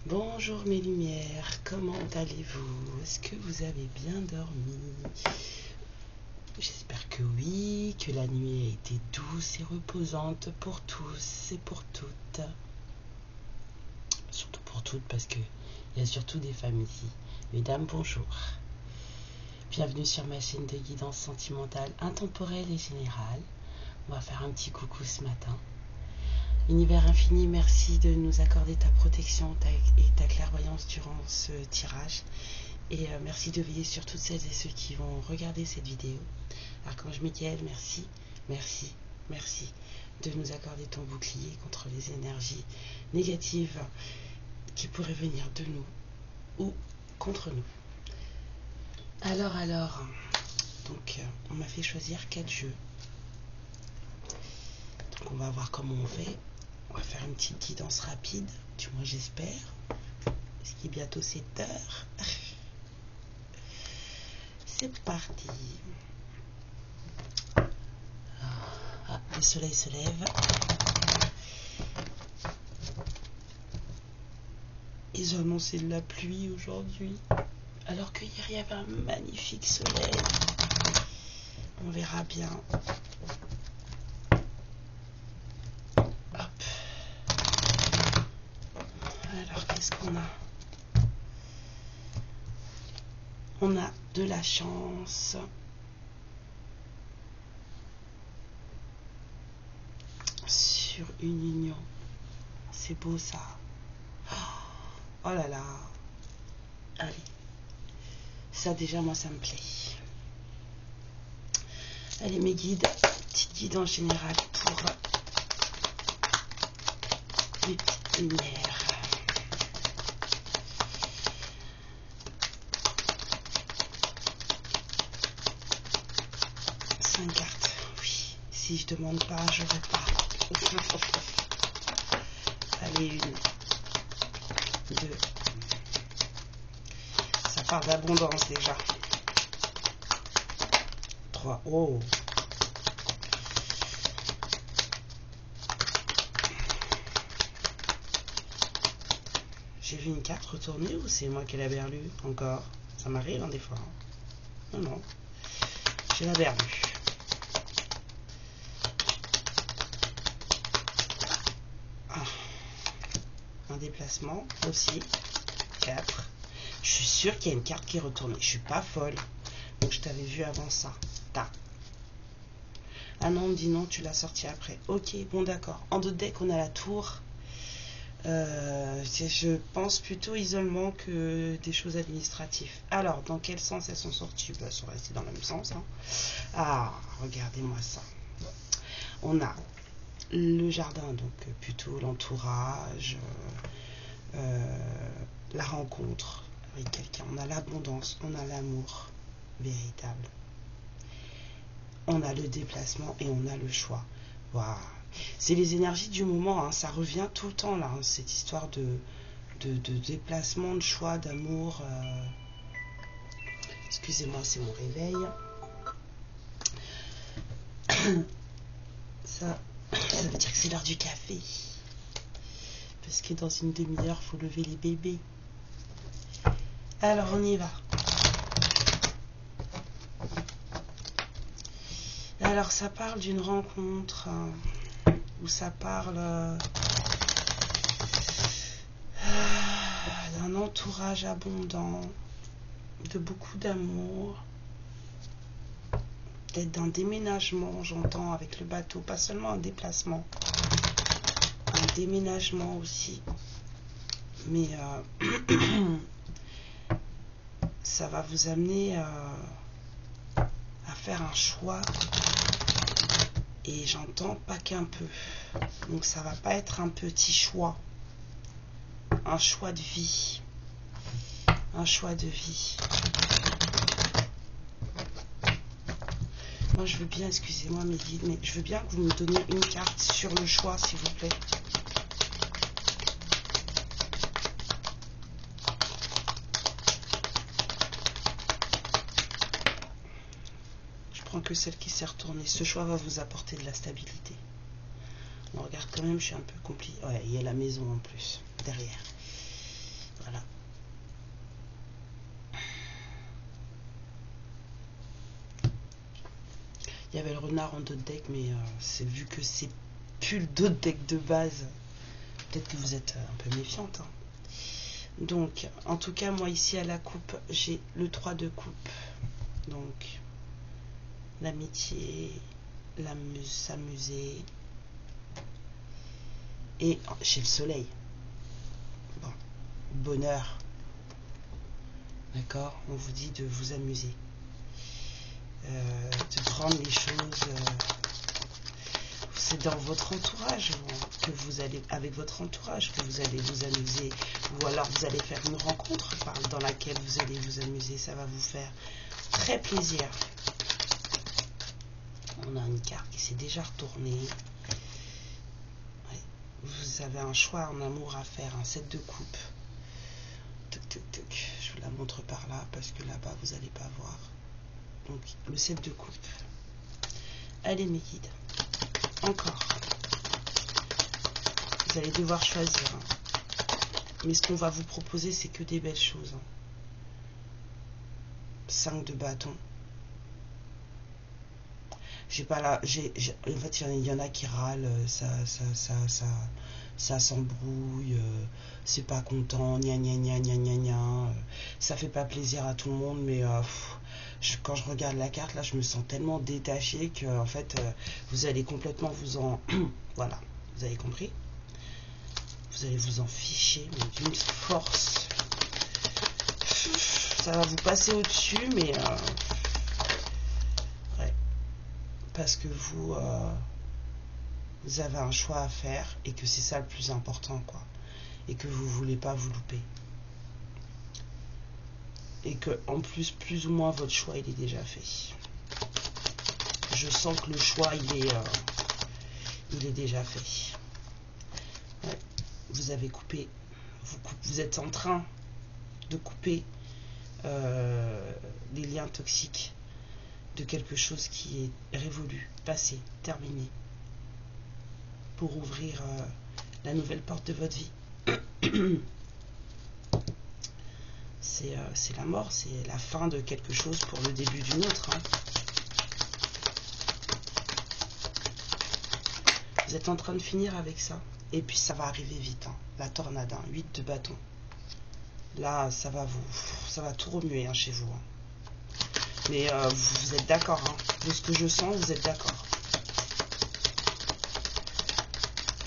Bonjour mes lumières, comment allez-vous? Est-ce que vous avez bien dormi? J'espère que oui, que la nuit a été douce et reposante pour tous et pour toutes. Surtout pour toutes parce qu'il y a surtout des femmes ici. Mesdames, bonjour. Bienvenue sur ma chaîne de guidance sentimentale intemporelle et générale. On va faire un petit coucou ce matin. Univers infini, merci de nous accorder ta protection et ta clairvoyance durant ce tirage. Et merci de veiller sur toutes celles et ceux qui vont regarder cette vidéo. Archange Michael, merci, merci, merci de nous accorder ton bouclier contre les énergies négatives qui pourraient venir de nous ou contre nous. Alors, donc on m'a fait choisir 4 jeux. Donc on va voir comment on fait. On va faire une petite guidance rapide, du moins j'espère, parce qu'il est bientôt 7 heures. C'est parti. Ah, le soleil se lève. Ils ont annoncé de la pluie aujourd'hui, alors qu'hier il y avait un magnifique soleil. On verra bien. Hop. Alors qu'est-ce qu'on a? On a de la chance. Sur une union. C'est beau ça. Oh là là. Allez. Ça déjà moi ça me plaît. Allez mes guides. Petite guide en général pour les petites lumières. Cartes, oui. Si je demande pas, j'aurai pas. Allez, 1, 2. Ça part d'abondance déjà. 3. Oh. J'ai vu une carte retourner ou c'est moi qui l'avais relue encore? Ça m'arrive des fois. Non, non. Je l'avais relue. Déplacement aussi 4. Je suis sûre qu'il y a une carte qui est retournée. Je suis pas folle, donc je t'avais vu avant ça. Ah non, on me dit non, tu l'as sorti après. Ok, bon d'accord. En deux decks on a la tour. Je pense plutôt isolement que des choses administratives. Alors dans quel sens elles sont sorties? Elles sont restées dans le même sens, hein. Ah, regardez-moi ça. On a le jardin, donc plutôt l'entourage, la rencontre avec quelqu'un. On a l'abondance, on a l'amour véritable, on a le déplacement et on a le choix. Waouh. C'est les énergies du moment, hein. Ça revient tout le temps là, hein, cette histoire de déplacement, de choix, d'amour. Excusez-moi, c'est mon réveil. Ça veut dire que c'est l'heure du café. Parce que dans une demi-heure, il faut lever les bébés. Alors, on y va. Alors, ça parle d'une rencontre, où ça parle d'un entourage abondant, de beaucoup d'amour. Peut-être d'un déménagement, j'entends, avec le bateau. Pas seulement un déplacement. Un déménagement aussi, mais ça va vous amener à faire un choix, et j'entends pas qu'un peu, donc ça va pas être un petit choix, un choix de vie, un choix de vie. Moi je veux bien, excusez-moi mes guides, mais je veux bien que vous me donniez une carte sur le choix s'il vous plaît. prends que celle qui s'est retournée. Ce choix va vous apporter de la stabilité. On regarde quand même, je suis un peu compliqué. Ouais, il y a la maison en plus, derrière. Voilà. Il y avait le renard en d'autres decks, mais c'est vu que c'est plus le d'autres decks de base. Peut-être que vous êtes un peu méfiante. Hein. Donc, en tout cas, moi ici à la coupe, j'ai le 3 de coupe. Donc, l'amitié, s'amuser. Et chez le soleil. Bon, bonheur. D'accord? On vous dit de vous amuser. De prendre les choses. C'est dans votre entourage que vous allez, avec votre entourage, que vous allez vous amuser. Ou alors vous allez faire une rencontre dans laquelle vous allez vous amuser. Ça va vous faire très plaisir. On a une carte qui s'est déjà retournée. Ouais. Vous avez un choix en amour à faire, un 7 de coupe. Tuc, tuc, tuc. Je vous la montre par là parce que là-bas vous n'allez pas voir. Donc le 7 de coupe. Allez mes guides. Encore. Vous allez devoir choisir. Hein. Mais ce qu'on va vous proposer, c'est que des belles choses. Hein. 5 de bâton. J'ai pas là. En fait, il y en a qui râlent. Ça s'embrouille. C'est pas content. Gna gna gna gna gna gna. Ça fait pas plaisir à tout le monde, mais quand je regarde la carte là, je me sens tellement détachée que en fait vous allez complètement vous en voilà, vous avez compris, vous allez vous en ficher, mais d'une force. Ça va vous passer au-dessus, mais ouais, parce que vous avez un choix à faire et que c'est ça le plus important, quoi, et que vous voulez pas vous louper. Et que en plus ou moins votre choix il est déjà fait. Je sens que le choix il est déjà fait. Ouais. Vous avez coupé, vous êtes en train de couper les liens toxiques de quelque chose qui est révolu, passé, terminé, pour ouvrir la nouvelle porte de votre vie. C'est la mort, c'est la fin de quelque chose pour le début d'une autre. Hein. Vous êtes en train de finir avec ça. Et puis ça va arriver vite. Hein. La tornade, hein, 8 de bâton. Là, ça va tout remuer hein, chez vous. Hein. Mais vous êtes d'accord. Hein. De ce que je sens, vous êtes d'accord.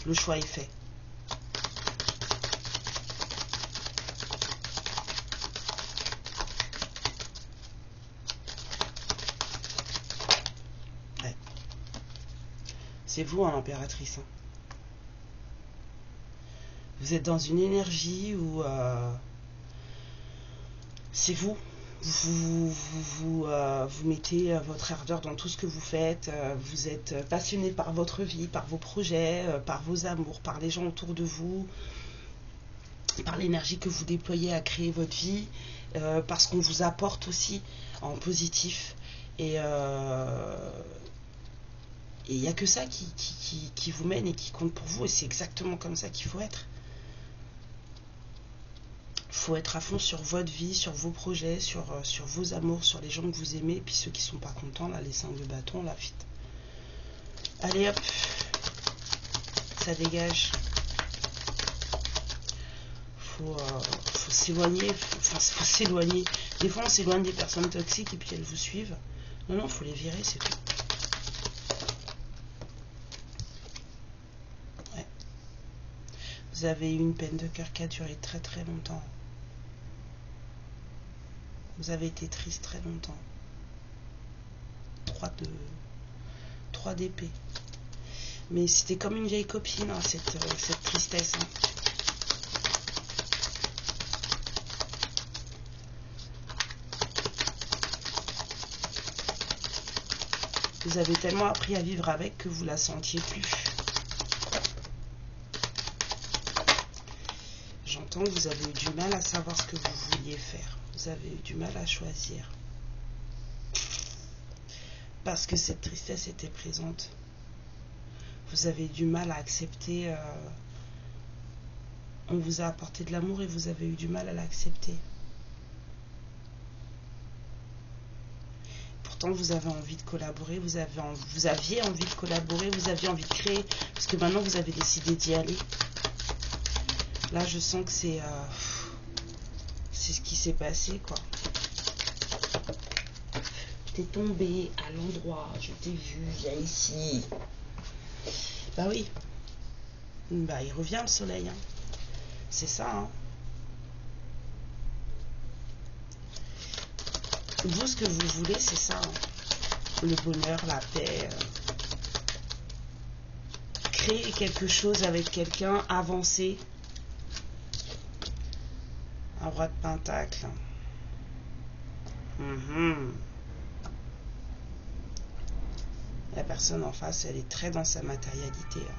Le choix est fait. C'est vous, hein, l'impératrice. Hein. Vous êtes dans une énergie où c'est vous. Vous mettez votre ardeur dans tout ce que vous faites. Vous êtes passionné par votre vie, par vos projets, par vos amours, par les gens autour de vous, par l'énergie que vous déployez à créer votre vie, parce qu'on vous apporte aussi en positif. Et il n'y a que ça qui vous mène et qui compte pour vous. Et c'est exactement comme ça qu'il faut être. Il faut être à fond sur votre vie, sur vos projets, sur vos amours, sur les gens que vous aimez. Et puis ceux qui ne sont pas contents, là, les 5 de bâton, là, vite. Allez hop, ça dégage. Faut s'éloigner. Enfin, faut s'éloigner. Des fois, on s'éloigne des personnes toxiques et puis elles vous suivent. Non, faut les virer, c'est tout. Vous avez eu une peine de cœur qui a duré très très longtemps. Vous avez été triste très longtemps. 3 d'épée. Mais c'était comme une vieille copine, hein, cette tristesse. Hein. Vous avez tellement appris à vivre avec que vous la sentiez plus. J'entends que vous avez eu du mal à savoir ce que vous vouliez faire. Vous avez eu du mal à choisir. Parce que cette tristesse était présente. Vous avez eu du mal à accepter. On vous a apporté de l'amour et vous avez eu du mal à l'accepter. Pourtant, vous avez envie de collaborer, vous aviez envie de collaborer, vous aviez envie de créer, parce que maintenant, vous avez décidé d'y aller. Là, je sens que c'est ce qui s'est passé, quoi. T'es tombé à l'endroit, je t'ai vu, viens ici. Bah oui. Bah, il revient le soleil, hein. C'est ça, hein. Vous, ce que vous voulez, c'est ça, hein. Le bonheur, la paix. Créer quelque chose avec quelqu'un, avancer. Un roi de pentacle. La personne en face, elle est très dans sa matérialité, hein.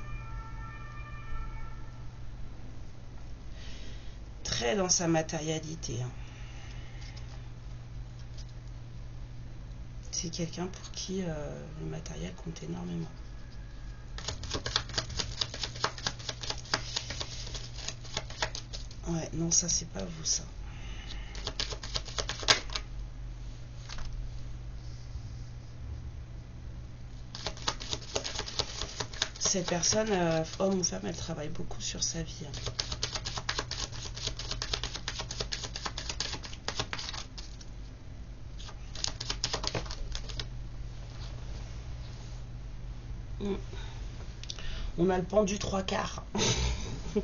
Très dans sa matérialité, hein. C'est quelqu'un pour qui le matériel compte énormément. Ouais, non, ça c'est pas vous, ça. Cette personne, homme ou femme, elle travaille beaucoup sur sa vie, hein. On a le pendu 3/4. Il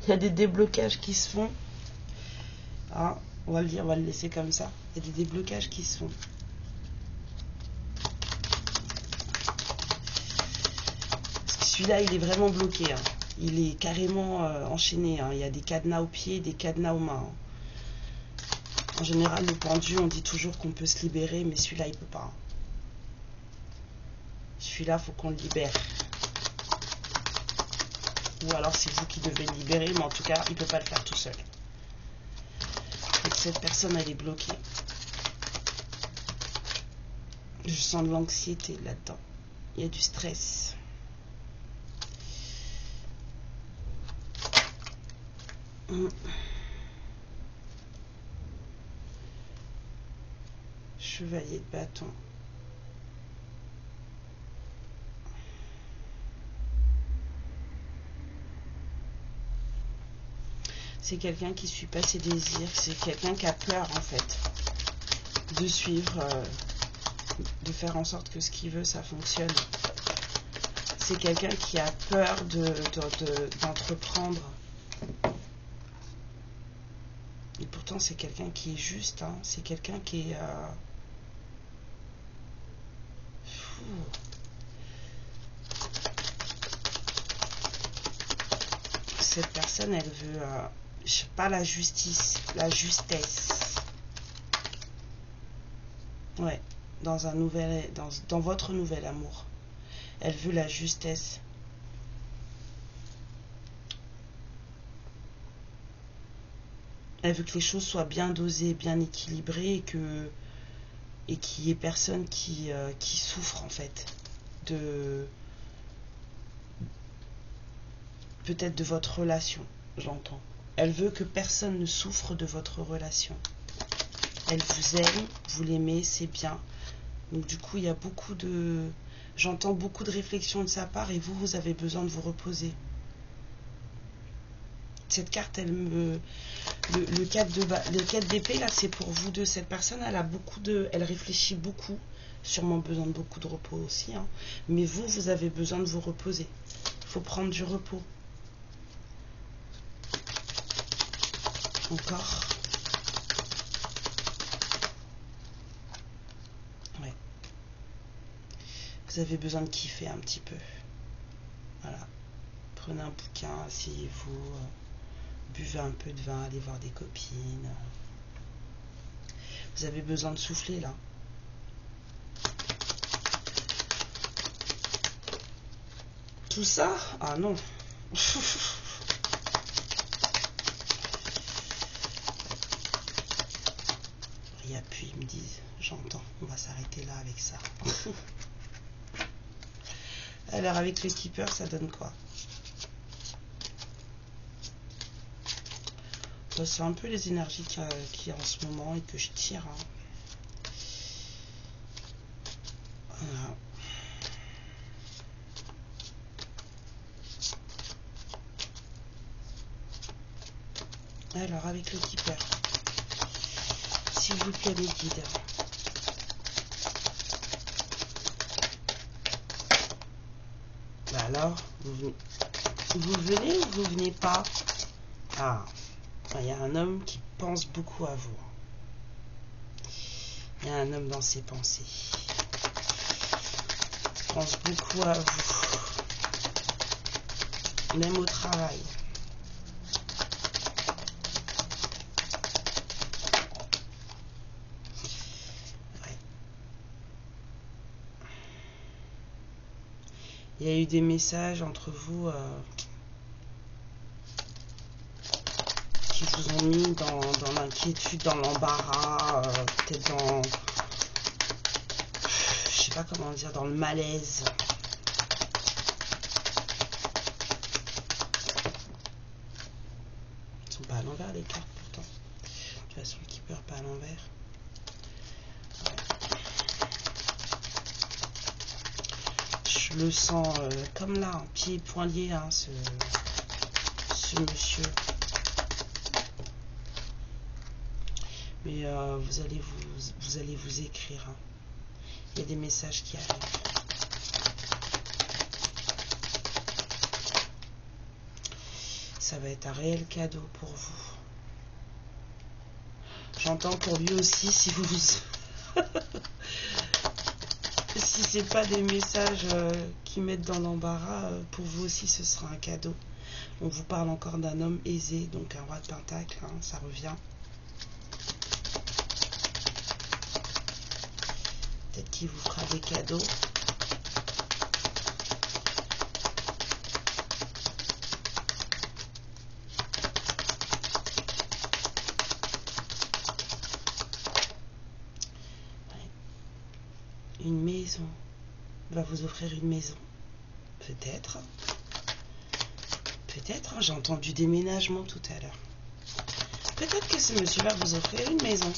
y a des déblocages qui se font. Ah, on va le dire, on va le laisser comme ça. Il y a des déblocages qui se font. Celui-là, il est vraiment bloqué, hein. Il est carrément enchaîné, hein. Il y a des cadenas aux pieds et des cadenas aux mains, hein. En général, le pendu, on dit toujours qu'on peut se libérer, mais celui-là, il ne peut pas, hein. Celui-là, il faut qu'on le libère. Ou alors c'est vous qui devez le libérer, mais en tout cas, il ne peut pas le faire tout seul. Donc cette personne, elle est bloquée. Je sens de l'anxiété là-dedans. Il y a du stress. Chevalier de bâton. C'est quelqu'un qui ne suit pas ses désirs. C'est quelqu'un qui a peur, en fait, de suivre, de faire en sorte que ce qu'il veut, ça fonctionne. C'est quelqu'un qui a peur d'entreprendre. Et pourtant, c'est quelqu'un qui est juste, hein. C'est quelqu'un qui est... Cette personne, elle veut... pas la justice, la justesse. Ouais, dans votre nouvel amour. Elle veut la justesse. Elle veut que les choses soient bien dosées, bien équilibrées et qu'il n'y ait personne qui souffre, en fait, peut-être de votre relation, j'entends. Elle veut que personne ne souffre de votre relation. Elle vous aime, vous l'aimez, c'est bien. Donc du coup, il y a beaucoup de... J'entends beaucoup de réflexions de sa part et vous avez besoin de vous reposer. Cette carte, elle me... Le 4 d'épée, là, c'est pour vous deux. Cette personne, elle a beaucoup de... Elle réfléchit beaucoup. Sûrement besoin de beaucoup de repos aussi, hein. Mais vous avez besoin de vous reposer. Il faut prendre du repos. Encore. Ouais. Vous avez besoin de kiffer un petit peu. Voilà. Prenez un bouquin, asseyez-vous. Buvez un peu de vin, allez voir des copines. Vous avez besoin de souffler, là. Tout ça? Ah non. Il y a puis, ils me disent. j'entends. On va s'arrêter là avec ça. Alors, avec le keeper, ça donne quoi? C'est un peu les énergies qu'il y a en ce moment et que je tire. Hein. Voilà. Alors, avec le keeper, s'il vous plaît, les guides. Bah alors, vous venez ou vous venez pas? Ah, il y a un homme qui pense beaucoup à vous. Il y a un homme dans ses pensées. Il pense beaucoup à vous. Même au travail. Ouais. Il y a eu des messages entre vous qui vous ont mis dans l'inquiétude, dans l'embarras, peut-être dans... Je sais pas comment dire, dans le malaise. Ils sont pas à l'envers les cartes pourtant. De toute façon, le keeper pas à l'envers. Je le sens comme là, un pied et poing lié, hein, ce monsieur. Mais vous allez vous écrire. Hein. Il y a des messages qui arrivent. Ça va être un réel cadeau pour vous. J'entends pour lui aussi, si vous si c'est pas des messages qui mettent dans l'embarras, pour vous aussi ce sera un cadeau. On vous parle encore d'un homme aisé, donc un roi de pentacle, hein, ça revient. Peut-être qu'il vous fera des cadeaux. Une maison. Il va vous offrir une maison. Peut-être. Peut-être. J'ai entendu déménagement tout à l'heure. Peut-être que ce monsieur va vous offrir une maison.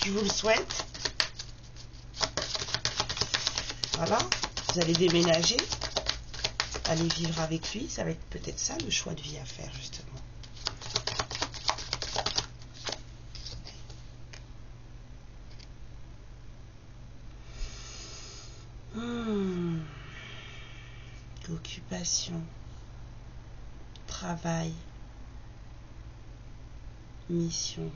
Je vous le souhaite. Voilà. Vous allez déménager. Aller vivre avec lui. Ça va être peut-être ça le choix de vie à faire, justement. Occupation, travail, mission.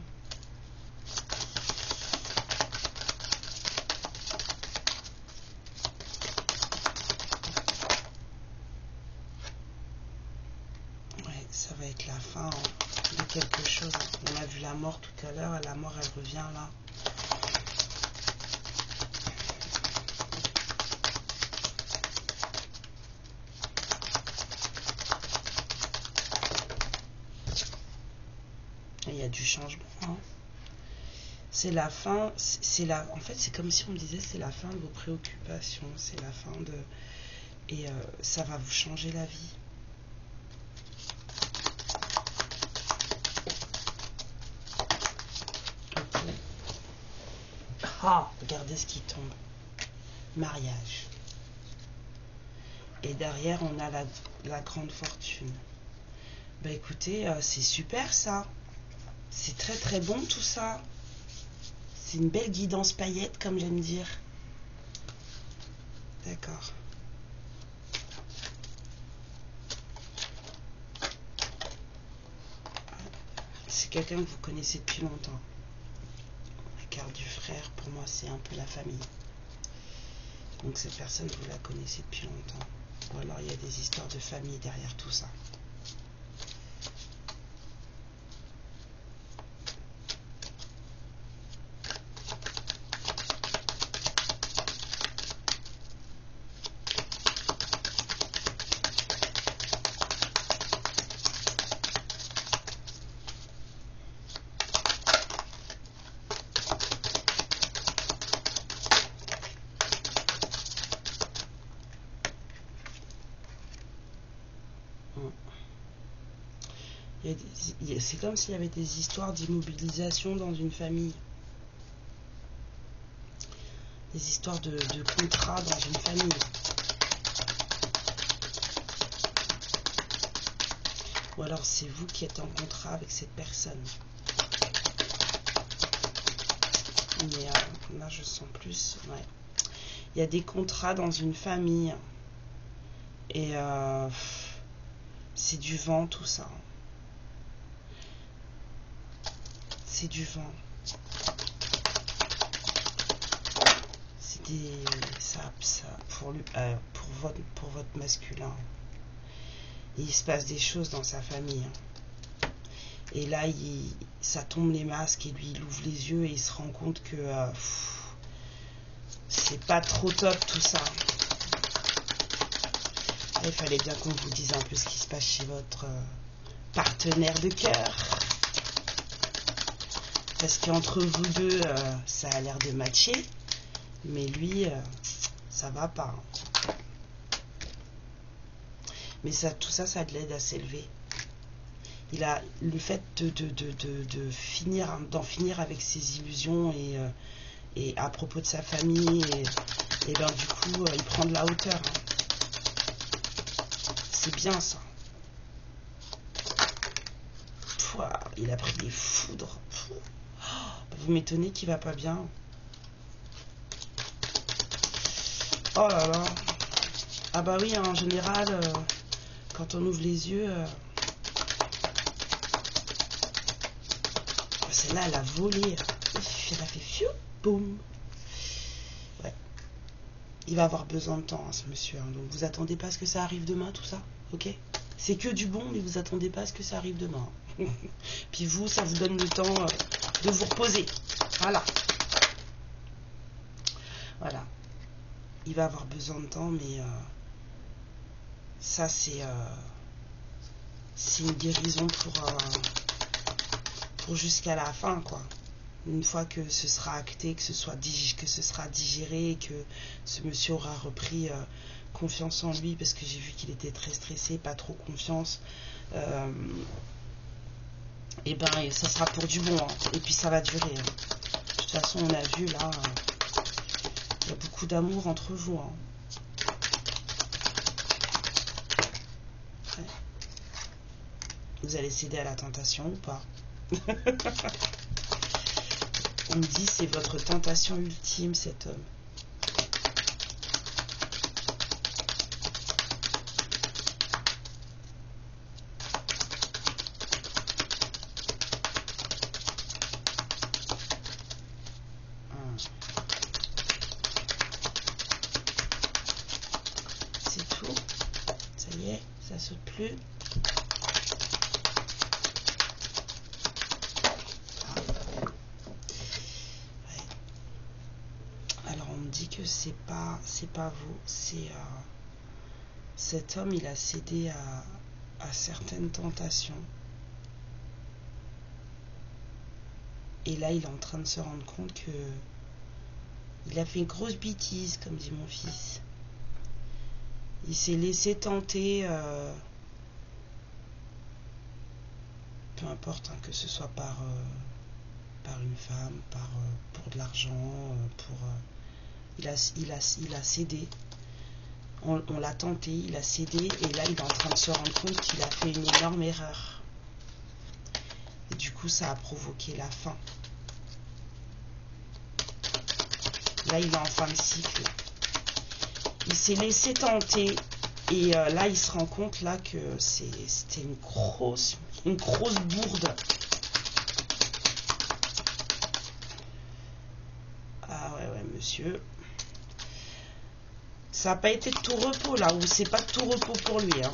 Ouais, ça va être la fin de quelque chose. On a vu la mort tout à l'heure, la mort elle revient là. Il y a du changement. Hein. C'est la fin. En fait, c'est comme si on me disait c'est la fin de vos préoccupations. C'est la fin de... Et ça va vous changer la vie. Okay. Ah, regardez ce qui tombe. Mariage. Et derrière, on a la grande fortune. Bah écoutez, c'est super ça. C'est très très bon tout ça. C'est une belle guidance paillette comme j'aime dire. D'accord. C'est quelqu'un que vous connaissez depuis longtemps. La carte du frère, pour moi, c'est un peu la famille. Donc cette personne, vous la connaissez depuis longtemps. Ou alors il y a des histoires de famille derrière tout ça. C'est comme s'il y avait des histoires d'immobilisation dans une famille. Des histoires de contrat dans une famille. Ou alors c'est vous qui êtes en contrat avec cette personne. Mais là je sens plus, ouais. Il y a des contrats dans une famille. Et c'est du vent tout ça. C'est du vent. C'est des... ça pour votre masculin. Et il se passe des choses dans sa famille. Et là, ça tombe les masques et lui, il ouvre les yeux et il se rend compte que c'est pas trop top tout ça. Il fallait bien qu'on vous dise un peu ce qui se passe chez votre partenaire de cœur. Parce qu'entre vous deux, ça a l'air de matcher. Mais lui, ça va pas. Mais tout ça l'aide à s'élever. Il a le fait d'en finir avec ses illusions et à propos de sa famille. Et ben du coup, il prend de la hauteur. C'est bien ça. Pouah, il a pris des foudres. Vous m'étonnez qu'il va pas bien. Oh là là. Ah bah oui, en général, quand on ouvre les yeux, celle-là, elle a volé. Elle a fait fiou, boum. Ouais. Il va avoir besoin de temps, hein, ce monsieur. Hein. Donc vous attendez pas à ce que ça arrive demain, tout ça, ok? C'est que du bon, mais vous attendez pas à ce que ça arrive demain. Puis vous, ça vous donne le temps de vous reposer. Voilà. Voilà. Il va avoir besoin de temps, mais ça, c'est une guérison pour jusqu'à la fin, quoi. Une fois que ce sera acté, que ce sera digéré, et que ce monsieur aura repris confiance en lui, parce que j'ai vu qu'il était très stressé, pas trop confiance, et ben ça sera pour du bon, hein. Et puis ça va durer. Hein. De toute façon, on a vu là, il y a beaucoup d'amour entre vous. Hein. Ouais. Vous allez céder à la tentation ou pas? On me dit c'est votre tentation ultime, cet homme. C'est tout. Ça y est, ça saute plus. Que c'est pas vous, c'est cet homme, il a cédé à certaines tentations et là il est en train de se rendre compte que il a fait une grosse bêtise, comme dit mon fils. Il s'est laissé tenter, peu importe, hein, que ce soit par une femme, pour de l'argent, il a cédé. On l'a tenté, il a cédé, et là il est en train de se rendre compte qu'il a fait une énorme erreur. Et du coup, ça a provoqué la fin. Là, il est en fin de cycle. Il s'est laissé tenter, et là, il se rend compte là que c'était une grosse bourde. Ah ouais, monsieur. Ça n'a pas été de tout repos là, ou c'est pas de tout repos pour lui. Hein.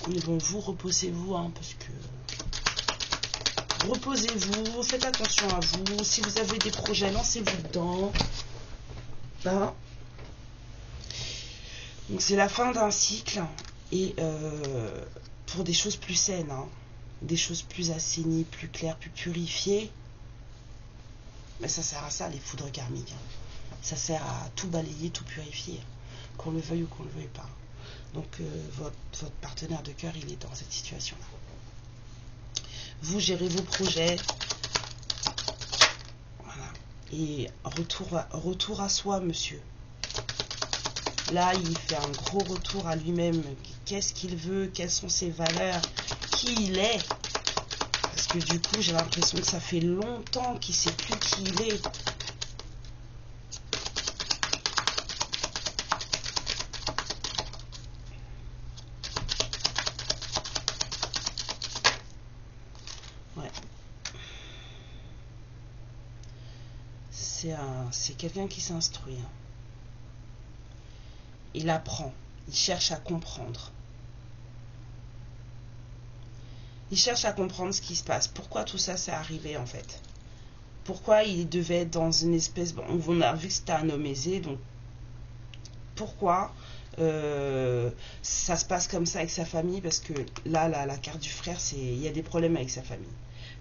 Mais bon, vous reposez-vous, hein, parce que reposez-vous, faites attention à vous. Si vous avez des projets, lancez-vous dedans. Hein. Donc c'est la fin d'un cycle et pour des choses plus saines. Hein. Des choses plus assainies, plus claires, plus purifiées. Mais ça sert à ça, les foudres karmiques. Hein. Ça sert à tout balayer, tout purifier, qu'on le veuille ou qu'on ne le veuille pas. Donc votre partenaire de cœur, il est dans cette situation-là. Vous gérez vos projets. Voilà. Et retour à soi, monsieur. Là, il fait un gros retour à lui-même. Qu'est-ce qu'il veut? Quelles sont ses valeurs? Qui il est? Parce que du coup, j'ai l'impression que ça fait longtemps qu'il ne sait plus qui il est. Ouais. C'est quelqu'un qui s'instruit. Hein. Il apprend. Il cherche à comprendre. Il cherche à comprendre ce qui se passe. Pourquoi tout ça s'est arrivé en fait? Pourquoi il devait être dans une espèce... Bon, on a vu que c'était un homme aisé, donc pourquoi ça se passe comme ça avec sa famille? Parce que là, la carte du frère, il y a des problèmes avec sa famille.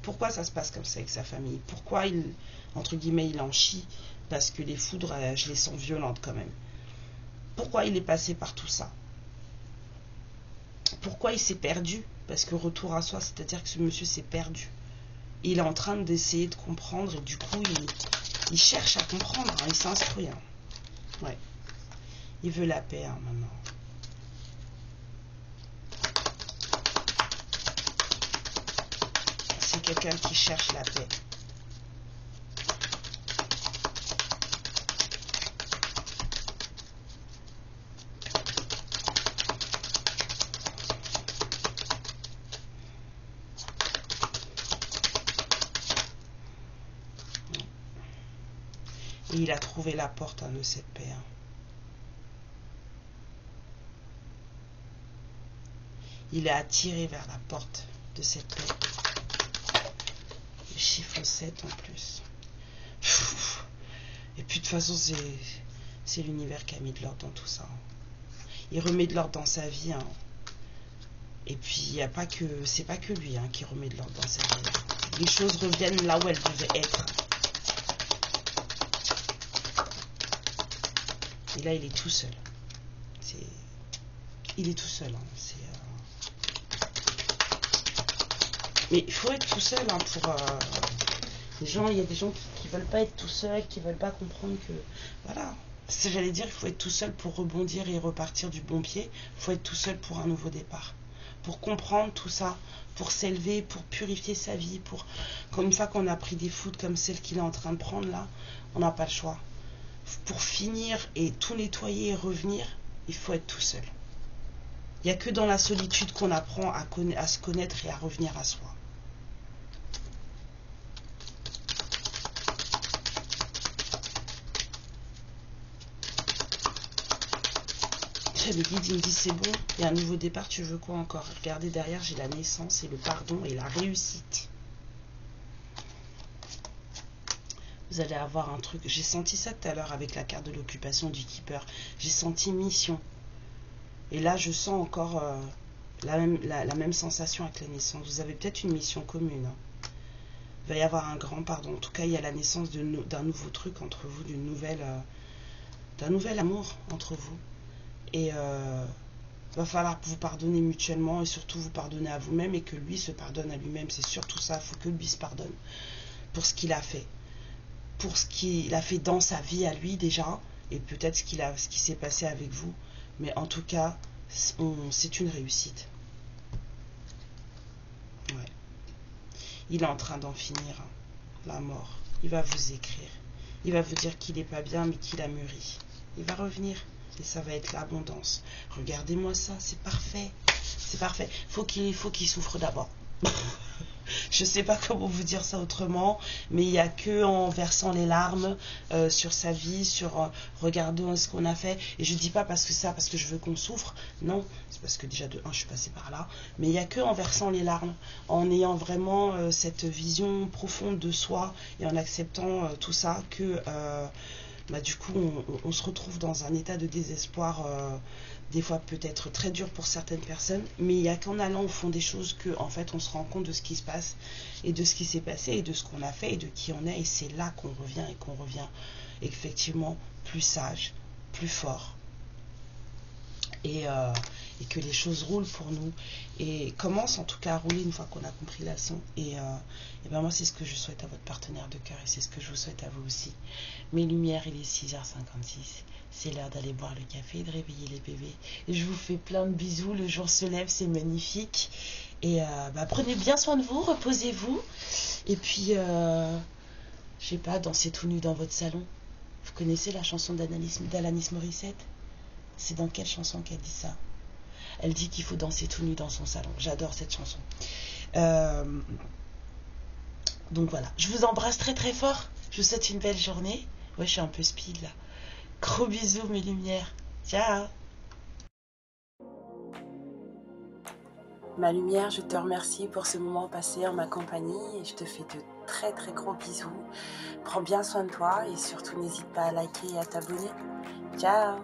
Pourquoi ça se passe comme ça avec sa famille? Pourquoi il, entre guillemets, il en chie? Parce que les foudres, je les sens violentes quand même. Pourquoi il est passé par tout ça? Pourquoi il s'est perdu? Parce que retour à soi, c'est-à-dire que ce monsieur s'est perdu. Il est en train d'essayer de comprendre et du coup, il cherche à comprendre, hein, il s'instruit. Hein. Ouais. Il veut la paix, hein, maintenant. C'est quelqu'un qui cherche la paix. Et il a trouvé la porte, hein, de cette paix. Hein. Il est attiré vers la porte de cette paix. Le chiffre 7 en plus. Et puis de toute façon, c'est l'univers qui a mis de l'ordre dans tout ça. Hein. Il remet de l'ordre dans sa vie. Hein. Et puis, il n'y a pas que... C'est pas que lui, hein, qui remet de l'ordre dans sa vie. Les choses reviennent là où elles devaient être. Et là, il est tout seul. Il est tout seul. Hein. Mais il faut être tout seul, hein, pour... les gens, il y a des gens qui veulent pas être tout seuls, qui veulent pas comprendre que... Voilà. J'allais dire, il faut être tout seul pour rebondir et repartir du bon pied. Il faut être tout seul pour un nouveau départ. Pour comprendre tout ça, pour s'élever, pour purifier sa vie, pour... Comme une fois qu'on a pris des foudres comme celle qu'il est en train de prendre là, on n'a pas le choix. Pour finir et tout nettoyer et revenir, il faut être tout seul. Il n'y a que dans la solitude qu'on apprend à se connaître et à revenir à soi. Le guide, il me dit c'est bon, il y a un nouveau départ, tu veux quoi encore? Regardez derrière, j'ai la naissance et le pardon et la réussite. Vous allez avoir un truc, j'ai senti ça tout à l'heure avec la carte de l'occupation du keeper. J'ai senti mission. Et là, je sens encore la même sensation avec la naissance. Vous avez peut-être une mission commune. Hein. Il va y avoir un grand pardon. En tout cas, il y a la naissance d'un nouveau truc entre vous, d'un nouvel amour entre vous. Et va falloir vous pardonner mutuellement et surtout vous pardonner à vous-même et que lui se pardonne à lui-même. C'est surtout ça, il faut que lui se pardonne pour ce qu'il a fait. Pour ce qu'il a fait dans sa vie à lui déjà et peut-être ce qui s'est passé avec vous. Mais en tout cas, c'est une réussite. Ouais. Il est en train d'en finir, hein, la mort. Il va vous écrire. Il va vous dire qu'il n'est pas bien mais qu'il a mûri. Il va revenir. Et ça va être l'abondance. Regardez-moi ça, c'est parfait. C'est parfait. Faut qu'il souffre d'abord. Je ne sais pas comment vous dire ça autrement, mais il n'y a que en versant les larmes sur sa vie, sur regardons ce qu'on a fait. Et je ne dis pas parce que je veux qu'on souffre. Non, c'est parce que déjà de 1, je suis passée par là. Mais il n'y a que en versant les larmes, en ayant vraiment cette vision profonde de soi et en acceptant tout ça que... du coup, on se retrouve dans un état de désespoir, des fois peut-être très dur pour certaines personnes, mais il n'y a qu'en allant au fond des choses que, en fait, on se rend compte de ce qui se passe et de ce qui s'est passé et de ce qu'on a fait et de qui on est, et c'est là qu'on revient et qu'on revient effectivement plus sage, plus fort. Et que les choses roulent pour nous et commencent en tout cas à rouler une fois qu'on a compris la leçon. Et ben moi, c'est ce que je souhaite à votre partenaire de cœur et c'est ce que je vous souhaite à vous aussi. Mes lumières, il est 6h56. C'est l'heure d'aller boire le café et de réveiller les bébés. Et je vous fais plein de bisous. Le jour se lève, c'est magnifique. Et prenez bien soin de vous, reposez-vous. Et puis, je sais pas, dansez tout nu dans votre salon. Vous connaissez la chanson d'Alanis Morissette? C'est dans quelle chanson qu'elle dit ça? Elle dit qu'il faut danser tout nu dans son salon. J'adore cette chanson. Donc voilà, je vous embrasse très très fort. Je vous souhaite une belle journée. Ouais, je suis un peu speed là. Gros bisous mes lumières. Ciao. Ma lumière, je te remercie pour ce moment passé en ma compagnie et je te fais de très très gros bisous. Prends bien soin de toi et surtout n'hésite pas à liker et à t'abonner. Ciao.